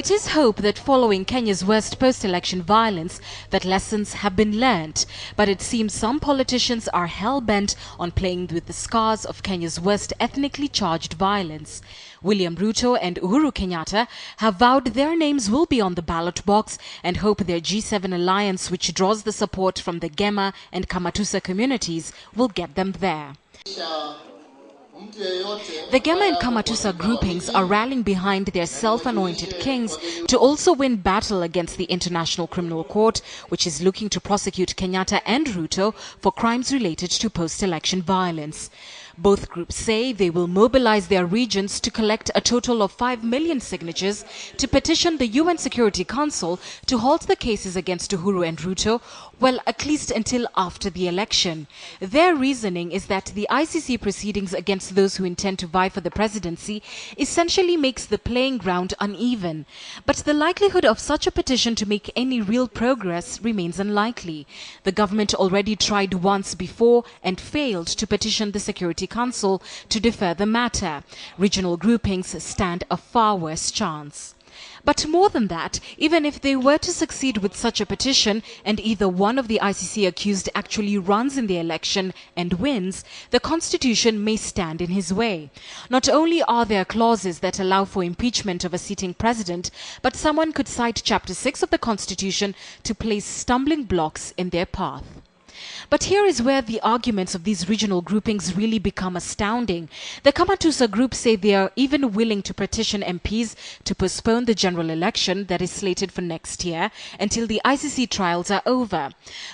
It is hope that following Kenya's worst post-election violence, that lessons have been learnt. But it seems some politicians are hell-bent on playing with the scars of Kenya's worst ethnically charged violence. William Ruto and Uhuru Kenyatta have vowed their names will be on the ballot box and hope their G7 alliance, which draws the support from the Gema and Kamatusa communities, will get them there. The Gema and Kamatusa groupings are rallying behind their self-anointed kings to also win battle against the International Criminal Court, which is looking to prosecute Kenyatta and Ruto for crimes related to post-election violence. Both groups say they will mobilize their regions to collect a total of 5 million signatures to petition the UN Security Council to halt the cases against Uhuru and Ruto, well, at least until after the election. Their reasoning is that the ICC proceedings against those who intend to vie for the presidency essentially makes the playing ground uneven. But the likelihood of such a petition to make any real progress remains unlikely. The government already tried once before and failed to petition the Security Council to defer the matter. Regional groupings stand a far worse chance. But more than that, even if they were to succeed with such a petition and either one of the ICC accused actually runs in the election and wins, the constitution may stand in his way. Not only are there clauses that allow for impeachment of a sitting president, but someone could cite Chapter 6 of the Constitution to place stumbling blocks in their path. But here is where the arguments of these regional groupings really become astounding. The Kamatusa group say they are even willing to petition MPs to postpone the general election that is slated for next year until the ICC trials are over.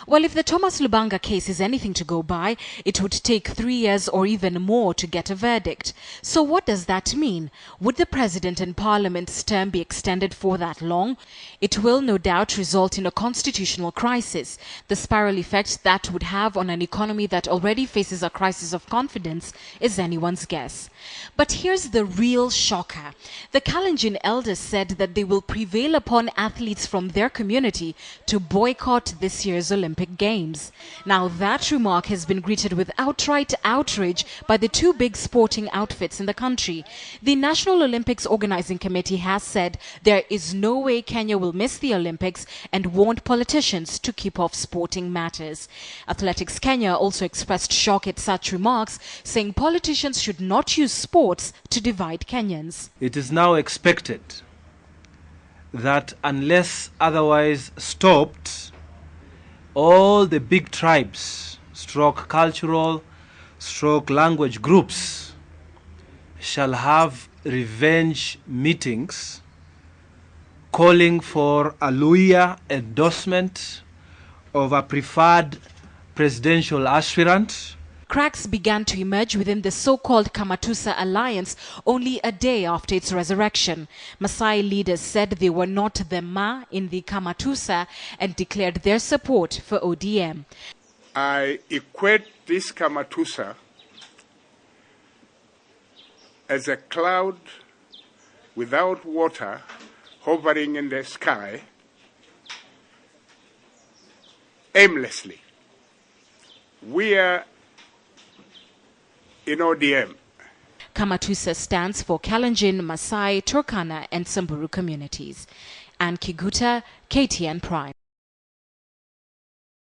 Well, if the Thomas Lubanga case is anything to go by, it would take 3 years or even more to get a verdict. So what does that mean? Would the President and Parliament's term be extended for that long? It will no doubt result in a constitutional crisis. The spiral effect that would have on an economy that already faces a crisis of confidence is anyone's guess. But here's the real shocker. The Kalenjin elders said that they will prevail upon athletes from their community to boycott this year's Olympic Games. Now that remark has been greeted with outright outrage by the two big sporting outfits in the country. The National Olympics Organizing Committee has said there is no way Kenya will miss the Olympics and warned politicians to keep off sporting matters. Athletics Kenya also expressed shock at such remarks, saying politicians should not use sports to divide Kenyans. It is now expected that unless otherwise stopped, all the big tribes, stroke cultural, stroke language groups shall have revenge meetings calling for a lawyer endorsement of a preferred presidential aspirant. Cracks began to emerge within the so-called Kamatusa alliance only a day after its resurrection. Maasai leaders said they were not the Ma in the Kamatusa and declared their support for ODM. I equate this Kamatusa as a cloud without water hovering in the sky aimlessly. We are in ODM. Kamatusa stands for Kalenjin, Maasai, Turkana and Samburu communities. Ann Kiguta, KTN Prime.